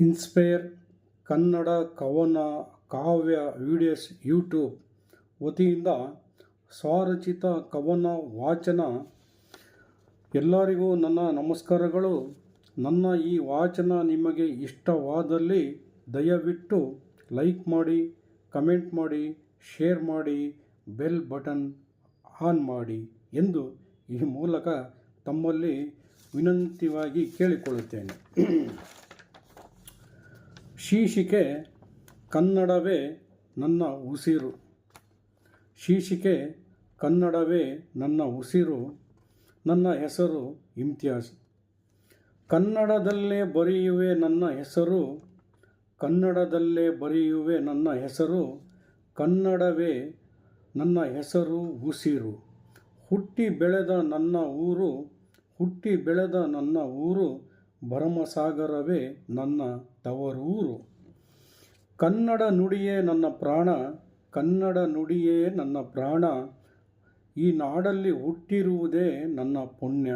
Inspire Kannada ಕವನ ಕಾವ್ಯ videos YouTube ವತಿಯಿಂದ ಸ್ವರಚಿತ ಕವನ ವಾಚನ. ಎಲ್ಲರಿಗೂ ನನ್ನ ನಮಸ್ಕಾರಗಳು. ನನ್ನ ಈ ವಾಚನ ನಿಮಗೆ ಇಷ್ಟವಾದಲ್ಲಿ ದಯವಿಟ್ಟು ಲೈಕ್ ಮಾಡಿ, ಕಮೆಂಟ್ ಮಾಡಿ, ಶೇರ್ ಮಾಡಿ, ಬೆಲ್ ಬಟನ್ ಆನ್ ಮಾಡಿ ಎಂದು ಈ ಮೂಲಕ ತಮ್ಮಲ್ಲಿ ವಿನಂತಿಯಾಗಿ ಕೇಳಿಕೊಳ್ಳುತ್ತೇನೆ. ಶೀರ್ಷಿಕೆ ಕನ್ನಡವೇ ನನ್ನ ಉಸಿರು. ಶೀರ್ಷಿಕೆ ಕನ್ನಡವೇ ನನ್ನ ಉಸಿರು. ನನ್ನ ಹೆಸರು ಇಮ್ತಿಯಾಜ್. ಕನ್ನಡದಲ್ಲೇ ಬರೆಯುವೆ ನನ್ನ ಹೆಸರು. ಕನ್ನಡದಲ್ಲೇ ಬರೆಯುವೆ ನನ್ನ ಹೆಸರು. ಕನ್ನಡವೇ ನನ್ನ ಹೆಸರು ಉಸಿರು. ಹುಟ್ಟಿ ಬೆಳೆದ ನನ್ನ ಊರು. ಹುಟ್ಟಿ ಬೆಳೆದ ನನ್ನ ಊರು. ಭರಮಸಾಗರವೇ ನನ್ನ ತವರೂರು. ಕನ್ನಡ ನುಡಿಯೇ ನನ್ನ ಪ್ರಾಣ. ಕನ್ನಡ ನುಡಿಯೇ ನನ್ನ ಪ್ರಾಣ. ಈ ನಾಡಲ್ಲಿ ಹುಟ್ಟಿರುವುದೇ ನನ್ನ ಪುಣ್ಯ.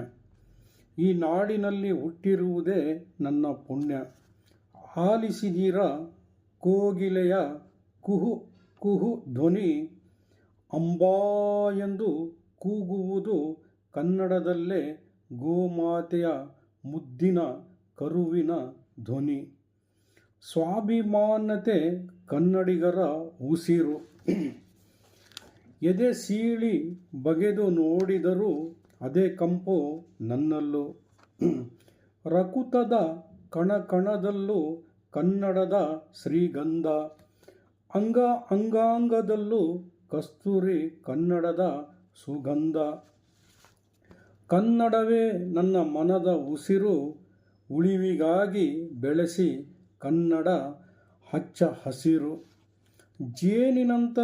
ಈ ನಾಡಿನಲ್ಲಿ ಹುಟ್ಟಿರುವುದೇ ನನ್ನ ಪುಣ್ಯ. ಆಲಿಸಿದೀರ ಕೋಗಿಲೆಯ ಕುಹು ಕುಹು ಧ್ವನಿ. ಅಂಬಾ ಎಂದು ಕೂಗುವುದು ಕನ್ನಡದಲ್ಲೇ ಗೋಮಾತೆಯ ಮುದ್ದಿನ ಕರುವಿನ ಧ್ವನಿ. ಸ್ವಾಭಿಮಾನತೆ ಕನ್ನಡಿಗರ ಉಸಿರು. ಎದೆ ಸೀಳಿ ಬಗೆದು ನೋಡಿದರೂ ಅದೇ ಕಂಪು ನನ್ನಲ್ಲೂ. ರಕುತದ ಕಣಕಣದಲ್ಲೂ ಕನ್ನಡದ ಶ್ರೀಗಂಧ. ಅಂಗಾಂಗದಲ್ಲೂ ಕಸ್ತೂರಿ ಕನ್ನಡದ ಸುಗಂಧ. ಕನ್ನಡವೇ ನನ್ನ ಮನದ ಉಸಿರು. ಉಳಿವಿಗಾಗಿ ಬೆಳೆಸಿ ಕನ್ನಡ ಹಚ್ಚ ಹಸಿರು. ಜೇನಿನಂಥ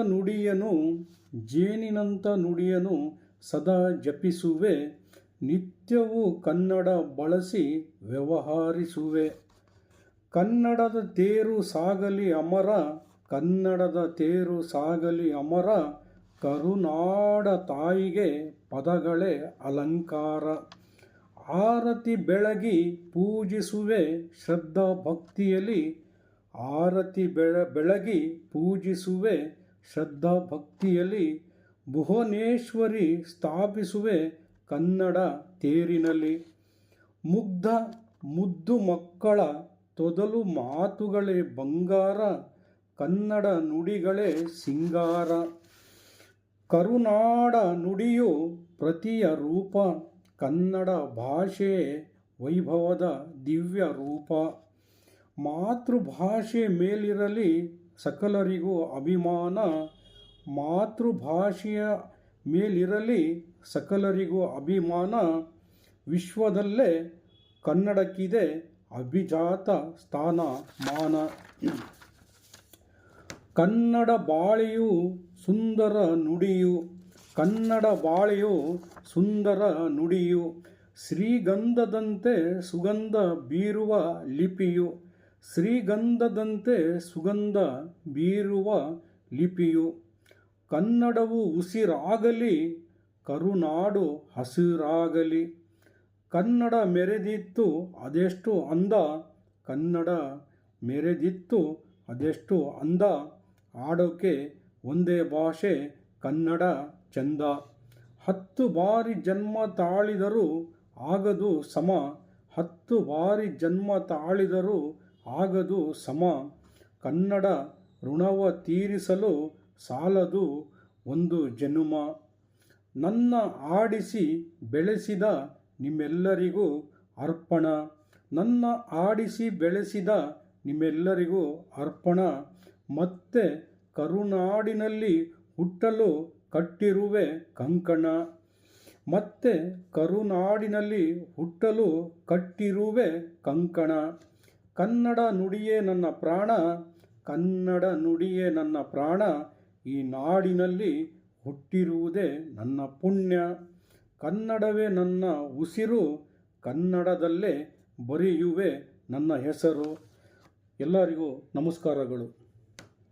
ನುಡಿಯನು ಸದಾ ಜಪಿಸುವೆ. ನಿತ್ಯವೂ ಕನ್ನಡ ಬಳಸಿ ವ್ಯವಹರಿಸುವೆ. ಕನ್ನಡದ ತೇರು ಸಾಗಲಿ ಅಮರ. ಕನ್ನಡದ ತೇರು ಸಾಗಲಿ ಅಮರ. ಕರುನಾಡ ತಾಯಿಗೆ ಪದಗಳೇ ಅಲಂಕಾರ. ಆರತಿ ಬೆಳಗಿ ಪೂಜಿಸುವೆ ಶ್ರದ್ಧಾ ಭಕ್ತಿಯಲ್ಲಿ. ಆರತಿ ಬೆಳಗಿ ಪೂಜಿಸುವೆ ಶ್ರದ್ಧಾ ಭಕ್ತಿಯಲ್ಲಿ. ಭುವನೇಶ್ವರಿ ಸ್ಥಾಪಿಸುವೆ ಕನ್ನಡ ತೇರಿನಲ್ಲಿ. ಮುದ್ದು ಮಕ್ಕಳ ತೊದಲು ಮಾತುಗಳೇ ಬಂಗಾರ. ಕನ್ನಡ ನುಡಿಗಳೇ ಸಿಂಗಾರ. ಕರುನಾಡ ನುಡಿಯು ಪ್ರತಿಯ ರೂಪ. ಕನ್ನಡ ಭಾಷೆ ವೈಭವದ ದಿವ್ಯ ರೂಪ. ಮಾತೃಭಾಷೆ ಮೇಲಿರಲಿ ಸಕಲರಿಗೂ ಅಭಿಮಾನ. ಮಾತೃಭಾಷೆಯ ಮೇಲಿರಲಿ ಸಕಲರಿಗೂ ಅಭಿಮಾನ. ವಿಶ್ವದಲ್ಲೇ ಕನ್ನಡಕ್ಕಿದೆ ಅಭಿಜಾತ ಸ್ಥಾನಮಾನ. ಕನ್ನಡ ಬಾಳೆಯು ಸುಂದರ ನುಡಿಯು. ಕನ್ನಡ ಬಾಳೆಯು ಸುಂದರ ನುಡಿಯು. ಶ್ರೀಗಂಧದಂತೆ ಸುಗಂಧ ಬೀರುವ ಲಿಪಿಯು. ಶ್ರೀಗಂಧದಂತೆ ಸುಗಂಧ ಬೀರುವ ಲಿಪಿಯು. ಕನ್ನಡವು ಉಸಿರಾಗಲಿ. ಕರುನಾಡು ಹಸಿರಾಗಲಿ. ಕನ್ನಡ ಮೆರೆದಿತ್ತು ಅದೆಷ್ಟು ಅಂದ. ಕನ್ನಡ ಮೆರೆದಿತ್ತು ಅದೆಷ್ಟು ಅಂದ. ಆಡೋಕೆ ಒಂದೇ ಭಾಷೆ ಕನ್ನಡ ಚಂದ. 10 ಬಾರಿ ಜನ್ಮ ತಾಳಿದರೂ ಆಗದು ಸಮ. 10 ಬಾರಿ ಜನ್ಮ ತಾಳಿದರೂ ಆಗದು ಸಮ. ಕನ್ನಡ ಋಣವ ತೀರಿಸಲು ಸಾಲದು ಒಂದು ಜನುಮ. ನನ್ನ ಆಡಿಸಿ ಬೆಳೆಸಿದ ನಿಮ್ಮೆಲ್ಲರಿಗೂ ಅರ್ಪಣ. ನನ್ನ ಆಡಿಸಿ ಬೆಳೆಸಿದ ನಿಮ್ಮೆಲ್ಲರಿಗೂ ಅರ್ಪಣ. ಮತ್ತೆ ಕರುನಾಡಿನಲ್ಲಿ ಹುಟ್ಟಲು ಕಟ್ಟಿರುವೆ ಕಂಕಣ. ಮತ್ತೆ ಕರುನಾಡಿನಲ್ಲಿ ಹುಟ್ಟಲು ಕಟ್ಟಿರುವೆ ಕಂಕಣ. ಕನ್ನಡ ನುಡಿಯೇ ನನ್ನ ಪ್ರಾಣ. ಕನ್ನಡ ನುಡಿಯೇ ನನ್ನ ಪ್ರಾಣ. ಈ ನಾಡಿನಲ್ಲಿ ಹುಟ್ಟಿರುವುದೇ ನನ್ನ ಪುಣ್ಯ. ಕನ್ನಡವೇ ನನ್ನ ಉಸಿರು. ಕನ್ನಡದಲ್ಲೇ ಬರೆಯುವೆ ನನ್ನ ಹೆಸರು. ಎಲ್ಲರಿಗೂ ನಮಸ್ಕಾರಗಳು.